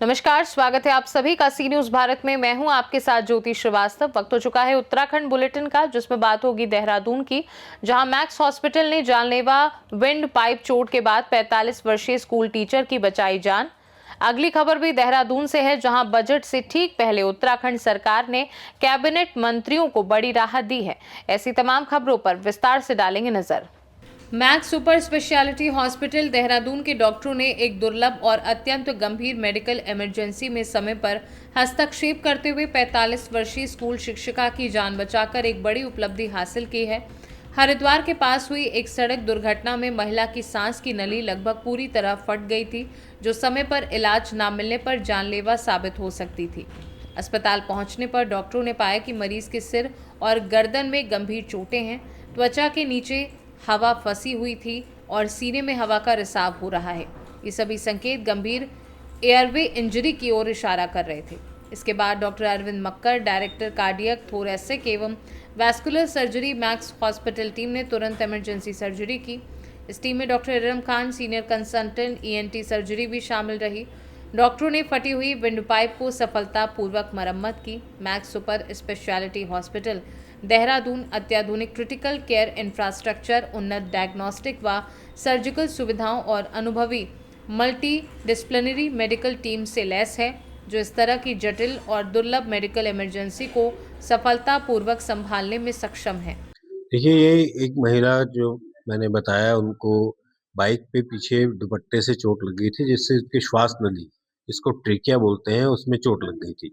नमस्कार, स्वागत है आप सभी का सी न्यूज भारत में। मैं हूं आपके साथ ज्योति श्रीवास्तव। वक्त हो चुका है उत्तराखंड बुलेटिन का, जिसमें बात होगी देहरादून की, जहां मैक्स हॉस्पिटल ने जानलेवा विंड पाइप चोट के बाद 45 वर्षीय स्कूल टीचर की बचाई जान। अगली खबर भी देहरादून से है, जहां बजट से ठीक पहले उत्तराखंड सरकार ने कैबिनेट मंत्रियों को बड़ी राहत दी है। ऐसी तमाम खबरों पर विस्तार से डालेंगे नजर। Max super speciality hospital Dehradun के डॉक्टरों ने एक दुर्लभ और अत्यंत गंभीर मेडिकल इमरजेंसी में समय पर हस्तक्षेप करते हुए 45 वर्षीय स्कूल शिक्षिका की जान बचाकर एक बड़ी उपलब्धि हासिल की है। हरिद्वार के पास हुई एक सड़क दुर्घटना में महिला की सांस की नली लगभग पूरी तरह फट गई थी, जो समय पर इलाज न मिलने पर जानलेवा साबित हो सकती थी। अस्पताल पहुंचने पर डॉक्टरों ने पाया कि मरीज के सिर और गर्दन में गंभीर चोटें हैं, त्वचा के नीचे हवा फंसी हुई थी और सीने में हवा का रिसाव हो रहा है। ये सभी संकेत गंभीर एयरवे इंजरी की ओर इशारा कर रहे थे। इसके बाद डॉक्टर अरविंद मक्कर, डायरेक्टर कार्डियक, थोरेसिक एवं vascular surgery max hospital team ने तुरंत इमरजेंसी सर्जरी की। इस टीम में doctor Iram Khan, senior consultant ENT surgery भी शामिल रही। डॉक्टरों ने फटी हुई विंड पाइप को सफलतापूर्वक मरम्मत की। Max super speciality hospital Dehradun अत्याधुनिक क्रिटिकल केयर इंफ्रास्ट्रक्चर, उन्नत डायग्नोस्टिक व सर्जिकल सुविधाओं और अनुभवी मल्टी डिसिप्लिनरी मेडिकल टीम से लैस है, जो इस तरह की जटिल और दुर्लभ मेडिकल इमरजेंसी को सफलतापूर्वक संभालने में सक्षम है। देखिए, ये एक महिला जो मैंने बताया, उनको बाइक पे पीछे दुपट्टे से चोट लग गई थी, जिससे उसकी श्वास नली, जिसको ट्रेकिया बोलते हैं, उसमें चोट लग गई थी।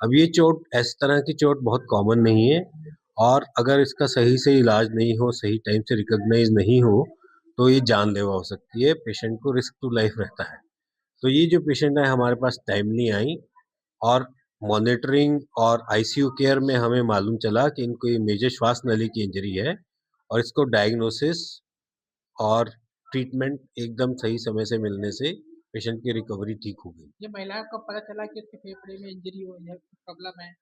अब ये चोट, इस तरह की चोट बहुत कॉमन नहीं है, और अगर इसका सही से इलाज नहीं हो, सही टाइम से रिकॉग्नाइज नहीं हो, तो ये जानलेवा हो सकती है। पेशेंट को रिस्क टू लाइफ रहता है। तो ये जो पेशेंट है हमारे पास टाइमली आई, और मॉनिटरिंग और आईसीयू केयर में हमें मालूम चला कि इनको ये मेजर श्वास नली की इंजरी है, और इसको डायग्नोसिस और ट्रीटमेंट एकदम सही समय से मिलने से पेशेंट की रिकवरी ठीक हो गई। ये महिला को पता चला कि उसके फेफड़े में इंजरी हुई है, प्रॉब्लम है।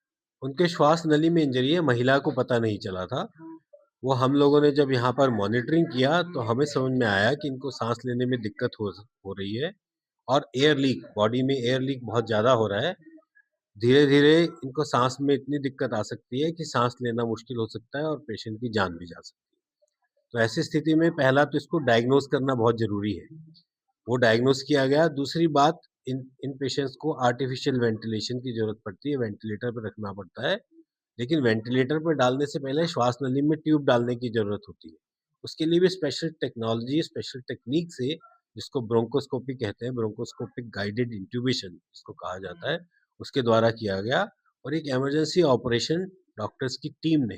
उनके श्वास नली में इंजरी है, महिला को पता नहीं चला था। वो हम लोगों ने जब यहाँ पर मॉनिटरिंग किया तो हमें समझ में आया कि इनको सांस लेने में दिक्कत हो रही है, और एयर लीक, बॉडी में एयर लीक बहुत ज़्यादा हो रहा है। धीरे धीरे इनको सांस में इतनी दिक्कत आ सकती है कि सांस लेना मुश्किल हो सकता है और पेशेंट की जान भी जा सकती है। तो ऐसी स्थिति में पहला तो इसको डायग्नोज करना बहुत ज़रूरी है। वो डायग्नोज किया गया। दूसरी बात, इन पेशेंट्स को आर्टिफिशियल वेंटिलेशन की ज़रूरत पड़ती है, वेंटिलेटर पे रखना पड़ता है। लेकिन वेंटिलेटर पे डालने से पहले श्वास नली में ट्यूब डालने की ज़रूरत होती है। उसके लिए भी स्पेशल टेक्नोलॉजी, स्पेशल टेक्नीक से, जिसको ब्रोंकोस्कोपी कहते हैं, ब्रोंकोस्कोपिक गाइडेड इंट्यूबेशन जिसको कहा जाता है, उसके द्वारा किया गया। और एक इमरजेंसी ऑपरेशन डॉक्टर्स की टीम ने,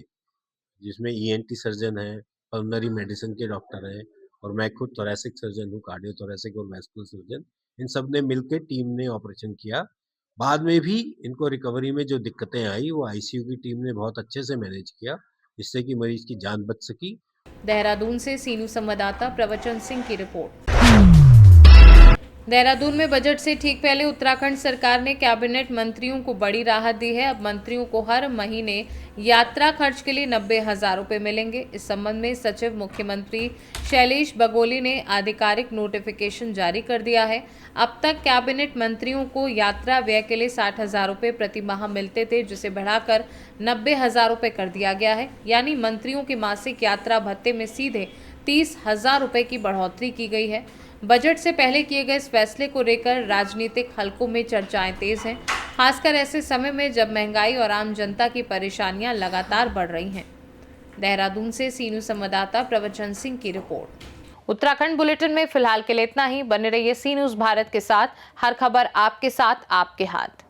जिसमें ईएनटी सर्जन है, पल्मोनरी मेडिसिन के डॉक्टर हैं, और मैं खुद थोरेसिक सर्जन हूँ, कार्डियोथोरेसिक और वैस्कुलर सर्जन। इन सब ने मिलकर टीम ने ऑपरेशन किया। बाद में भी इनको रिकवरी में जो दिक्कतें आई, वो आईसीयू की टीम ने बहुत अच्छे से मैनेज किया, जिससे कि मरीज की जान बच सकी। देहरादून से सीनू संवाददाता प्रवचन सिंह की रिपोर्ट। देहरादून में बजट से ठीक पहले उत्तराखंड सरकार ने कैबिनेट मंत्रियों को बड़ी राहत दी है। अब मंत्रियों को हर महीने यात्रा खर्च के लिए 90,000 रुपये मिलेंगे। इस संबंध में सचिव मुख्यमंत्री शैलेश बगोली ने आधिकारिक नोटिफिकेशन जारी कर दिया है। अब तक कैबिनेट मंत्रियों को यात्रा व्यय के लिए 60,000 रुपये प्रति माह मिलते थे, जिसे बढ़ाकर 90,000 रुपये कर दिया गया है। यानी मंत्रियों के मासिक यात्रा भत्ते में सीधे 30,000 रुपये की बढ़ोतरी की गई है। बजट से पहले किए गए इस फैसले को लेकर राजनीतिक हलकों में चर्चाएं तेज हैं, खासकर ऐसे समय में जब महंगाई और आम जनता की परेशानियां लगातार बढ़ रही हैं। देहरादून से सीनू संवाददाता प्रवचन सिंह की रिपोर्ट। उत्तराखंड बुलेटिन में फिलहाल के लिए इतना ही। बने रहिए सी न्यूज भारत के साथ। हर खबर आपके साथ, आपके हाथ।